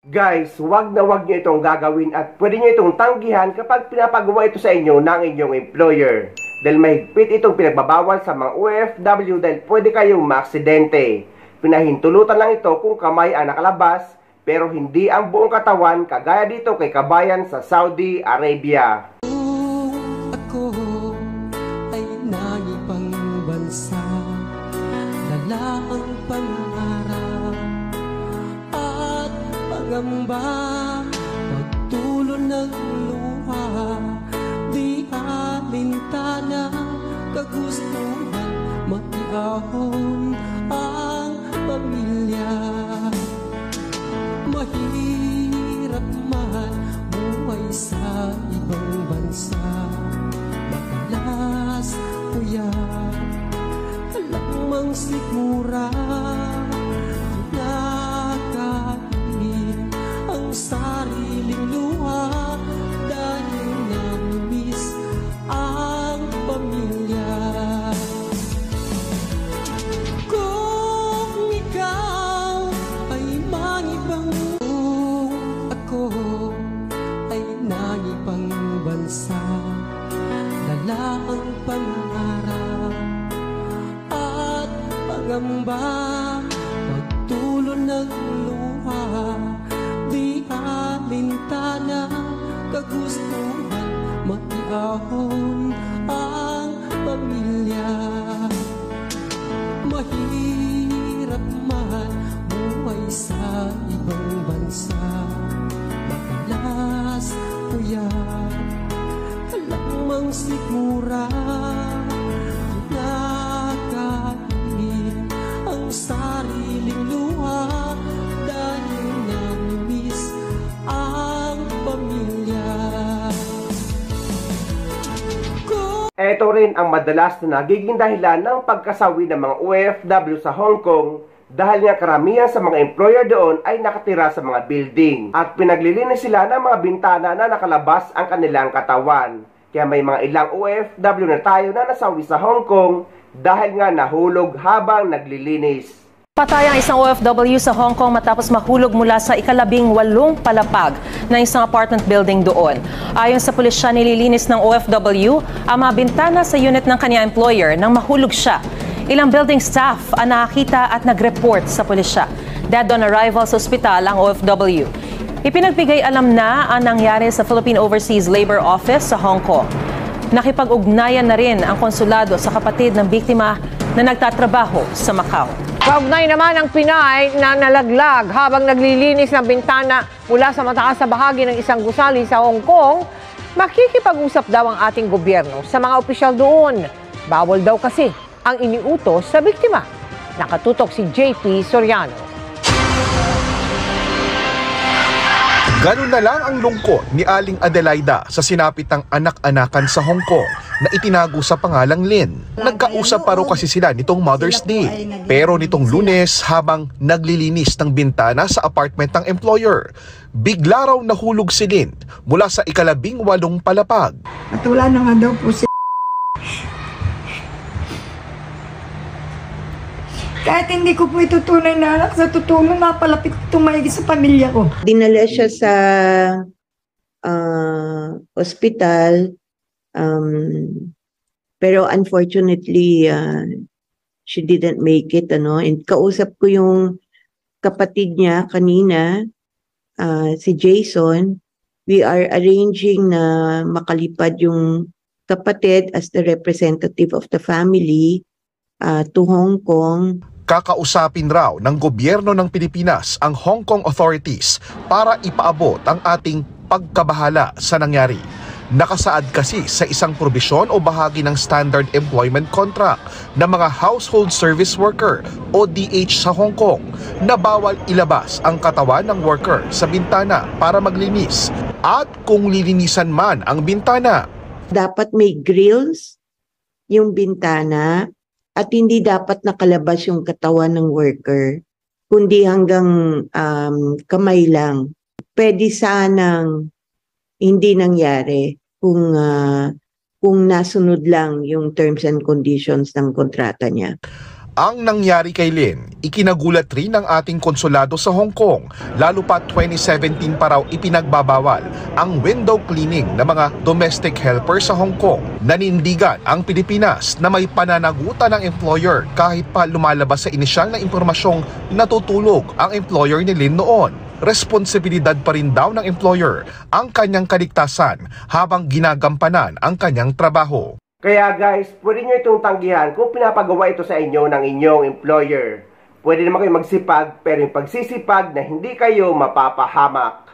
Guys, wag na wag nyo itong gagawin at pwede nyo itong tanggihan kapag pinapagawa ito sa inyo ng inyong employer. Dahil mahigpit itong pinagbabawal sa mga OFW dahil pwede kayong maaksidente. Pinahintulutan lang ito kung kamay ang nakalabas pero hindi ang buong katawan kagaya dito kay kabayan sa Saudi Arabia. Ako ay nangipang bansa, lala ang pangarap at pangamba, pagtulo ng luha, di alintana, kagustuhan, matiahon ang pamilya. Mahirap man buhay sa ibang bansa, madalas puyat, alamang sigura, kinakain ang sariling luha dahil namiss ang pamilya. Kung ikaw ay mangibang, ako ay nangipang bansa, lala ang pangarap at pangamba, pagtulo ng luha, di alintana, kagustuhan, matiahon ang pamilya. Mahirap man buhay sa ibang bansa, madalas puyat, alamang sigura, kinakain ang sariling luha dahil namiss ang pamilya. Ito rin ang madalas na nagiging dahilan ng pagkasawi ng mga OFW sa Hong Kong dahil nga karamihan sa mga employer doon ay nakatira sa mga building at pinaglilinis sila ng mga bintana na nakalabas ang kanilang katawan. Kaya may mga ilang OFW na tayo na nasawi sa Hong Kong dahil nga nahulog habang naglilinis. Patay ang isang OFW sa Hong Kong matapos mahulog mula sa ika-18 palapag ng isang apartment building doon. Ayon sa pulisya, nililinis ng OFW ang mga bintana sa unit ng kanyang employer nang mahulog siya. Ilang building staff ang nakakita at nag-report sa pulisya. Dead on arrival sa ospital ang OFW. Ipinagbigay alam na ang nangyari sa Philippine Overseas Labor Office sa Hong Kong. Nakipag-ugnayan na rin ang konsulado sa kapatid ng biktima na nagtatrabaho sa Macau. Kaugnay naman ang Pinay na nalaglag habang naglilinis ng bintana mula sa mataas na bahagi ng isang gusali sa Hong Kong, makikipag-usap daw ang ating gobyerno sa mga opisyal doon. Bawal daw kasi ang iniutos sa biktima. Nakatutok si JP Soriano. Ganun na lang ang lungkot ni Aling Adelaida sa sinapit ng anak-anakan sa Hong Kong na itinago sa pangalang Lynn. Nagkausap pa raw kasi sila nitong Mother's Day. Pero nitong Lunes habang naglilinis ng bintana sa apartment ng employer, bigla raw nahulog si Lynn mula sa ika-18 palapag. At wala na nga daw po si kahit hindi ko po itutunay na anak, sa totoo napalapit itong maigi sa pamilya ko. Dinala siya sa ospital, pero unfortunately, she didn't make it. And kausap ko yung kapatid niya kanina, si Jason. We are arranging na makalipad yung kapatid as the representative of the family to Hong Kong. Kakausapin raw ng gobyerno ng Pilipinas ang Hong Kong authorities para ipaabot ang ating pagkabahala sa nangyari. Nakasaad kasi sa isang probisyon o bahagi ng Standard Employment Contract ng mga Household Service Worker o DH sa Hong Kong na bawal ilabas ang katawan ng worker sa bintana para maglinis at kung lilinisan man ang bintana. Dapat may grills yung bintana at hindi dapat nakalabas yung katawan ng worker, kundi hanggang kamay lang. Pwede sanang hindi nangyari kung nasunod lang yung terms and conditions ng kontrata niya. Ang nangyari kay Lynn, ikinagulat rin ng ating konsulado sa Hong Kong, lalo pa 2017 pa raw ipinagbabawal ang window cleaning ng mga domestic helper sa Hong Kong. Nanindigan ang Pilipinas na may pananagutan ng employer kahit pa lumalabas sa inisyal na impormasyong natutulog ang employer ni Lynn noon. Responsibilidad pa rin daw ng employer ang kanyang kaligtasan habang ginagampanan ang kanyang trabaho. Kaya guys, pwede nyo itong tanggihan kung pinapagawa ito sa inyo ng inyong employer. Pwede naman kayo magsipag, pero yung pagsisipag na hindi kayo mapapahamak.